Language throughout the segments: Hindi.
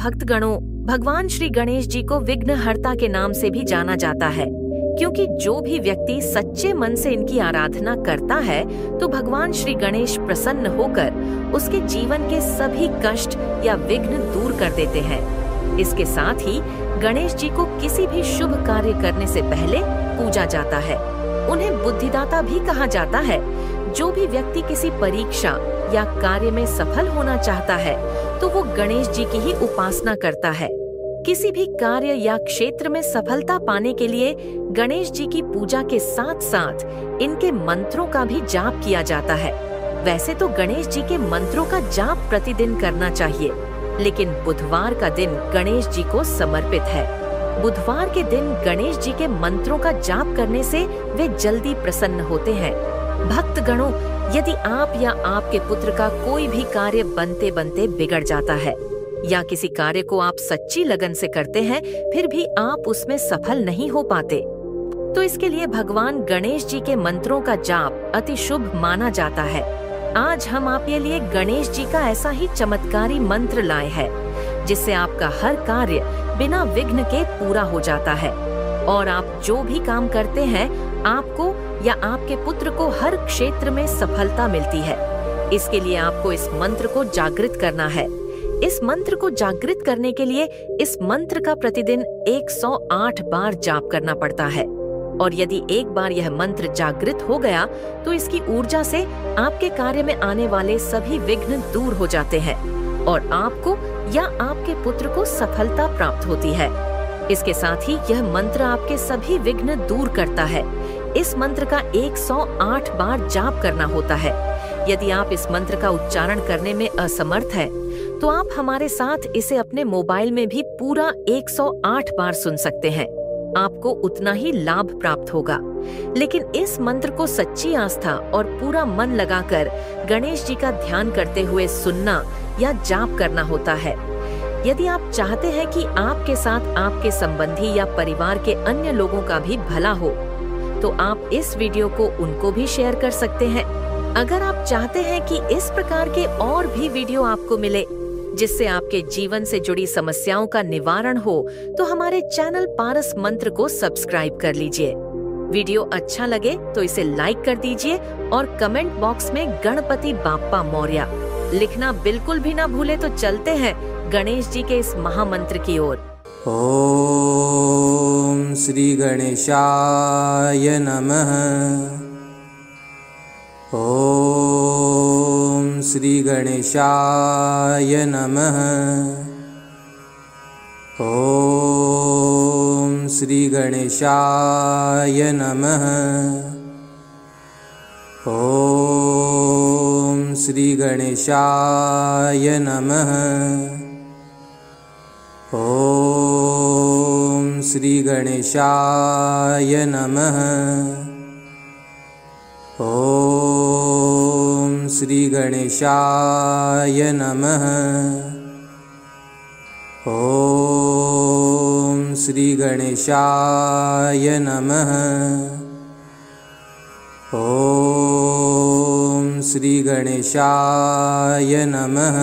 भक्तगणों, भगवान श्री गणेश जी को विघ्नहर्ता के नाम से भी जाना जाता है, क्योंकि जो भी व्यक्ति सच्चे मन से इनकी आराधना करता है तो भगवान श्री गणेश प्रसन्न होकर उसके जीवन के सभी कष्ट या विघ्न दूर कर देते हैं। इसके साथ ही गणेश जी को किसी भी शुभ कार्य करने से पहले पूजा जाता है। उन्हें बुद्धिदाता भी कहा जाता है। जो भी व्यक्ति किसी परीक्षा या कार्य में सफल होना चाहता है तो वो गणेश जी की ही उपासना करता है। किसी भी कार्य या क्षेत्र में सफलता पाने के लिए गणेश जी की पूजा के साथ साथ इनके मंत्रों का भी जाप किया जाता है। वैसे तो गणेश जी के मंत्रों का जाप प्रतिदिन करना चाहिए, लेकिन बुधवार का दिन गणेश जी को समर्पित है। बुधवार के दिन गणेश जी के मंत्रों का जाप करने से वे जल्दी प्रसन्न होते हैं। भक्तगणों, यदि आप या आपके पुत्र का कोई भी कार्य बनते बनते बिगड़ जाता है या किसी कार्य को आप सच्ची लगन से करते हैं फिर भी आप उसमें सफल नहीं हो पाते, तो इसके लिए भगवान गणेश जी के मंत्रों का जाप अति शुभ माना जाता है। आज हम आपके लिए गणेश जी का ऐसा ही चमत्कारी मंत्र लाए हैं, जिससे आपका हर कार्य बिना विघ्न के पूरा हो जाता है और आप जो भी काम करते हैं आपको या आपके पुत्र को हर क्षेत्र में सफलता मिलती है। इसके लिए आपको इस मंत्र को जागृत करना है। इस मंत्र को जागृत करने के लिए इस मंत्र का प्रतिदिन 108 बार जाप करना पड़ता है और यदि एक बार यह मंत्र जागृत हो गया तो इसकी ऊर्जा से आपके कार्य में आने वाले सभी विघ्न दूर हो जाते हैं और आपको या आपके पुत्र को सफलता प्राप्त होती है। इसके साथ ही यह मंत्र आपके सभी विघ्न दूर करता है। इस मंत्र का 108 बार जाप करना होता है। यदि आप इस मंत्र का उच्चारण करने में असमर्थ हैं, तो आप हमारे साथ इसे अपने मोबाइल में भी पूरा 108 बार सुन सकते हैं। आपको उतना ही लाभ प्राप्त होगा। लेकिन इस मंत्र को सच्ची आस्था और पूरा मन लगाकर गणेश जी का ध्यान करते हुए सुनना या जाप करना होता है। यदि आप चाहते हैं कि आपके साथ आपके संबंधी या परिवार के अन्य लोगों का भी भला हो, तो आप इस वीडियो को उनको भी शेयर कर सकते हैं। अगर आप चाहते हैं कि इस प्रकार के और भी वीडियो आपको मिले, जिससे आपके जीवन से जुड़ी समस्याओं का निवारण हो, तो हमारे चैनल पारस मंत्र को सब्सक्राइब कर लीजिए। वीडियो अच्छा लगे तो इसे लाइक कर दीजिए और कमेंट बॉक्स में गणपति बाप्पा मौर्या लिखना बिल्कुल भी ना भूले। तो चलते हैं गणेश जी के इस महामंत्र की ओर। ओम श्री गणेशाय नमः। ओम श्री गणेशाय नमः। ओम श्री गणेशाय नमः। ओम श्री गणेशाय नमः। ओम श्री गणेशाय नमः। ओम श्री गणेशाय नमः। ओम श्री गणेशाय नमः। ओम श्री गणेशाय नमः।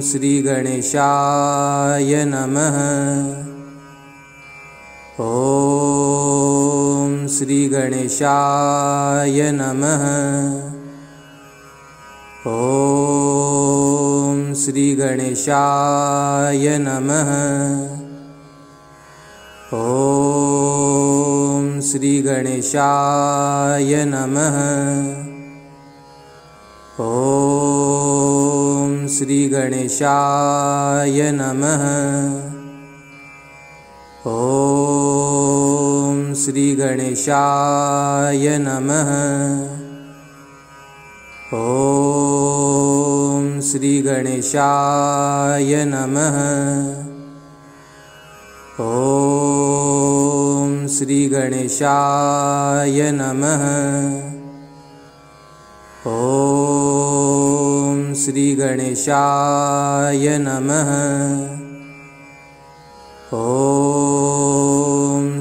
ओम श्री गणेशाय नमः। ओम श्री गणेशाय नमः। ओम श्री गणेशाय नमः। ओम श्री गणेशाय नमः। ओम श्री गणेशाय नमः। ओम श्री गणेशाय नमः। ओम श्री गणेशाय नमः। ओम श्री गणेशाय नमः। ओम श्री गणेशाय नमः। ओम श्री गणेशाय नमः। ओम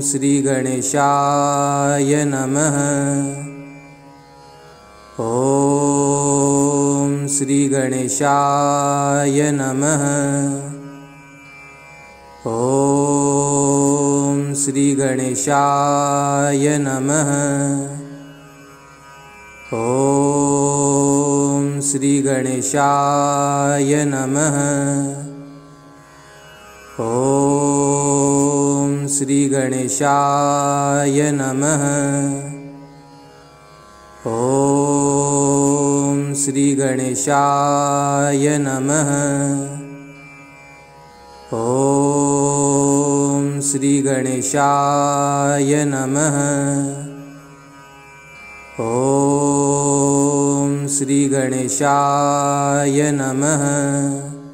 श्री गणेशाय नमः। ॐ श्री गणेशाय नमः। ॐ श्री गणेशाय नमः। ॐ श्री गणेशाय नमः। ॐ श्री गणेशाय नमः। ॐ श्री गणेशाय नमः। ॐ श्री गणेशाय नमः। ॐ श्री गणेशाय नमः।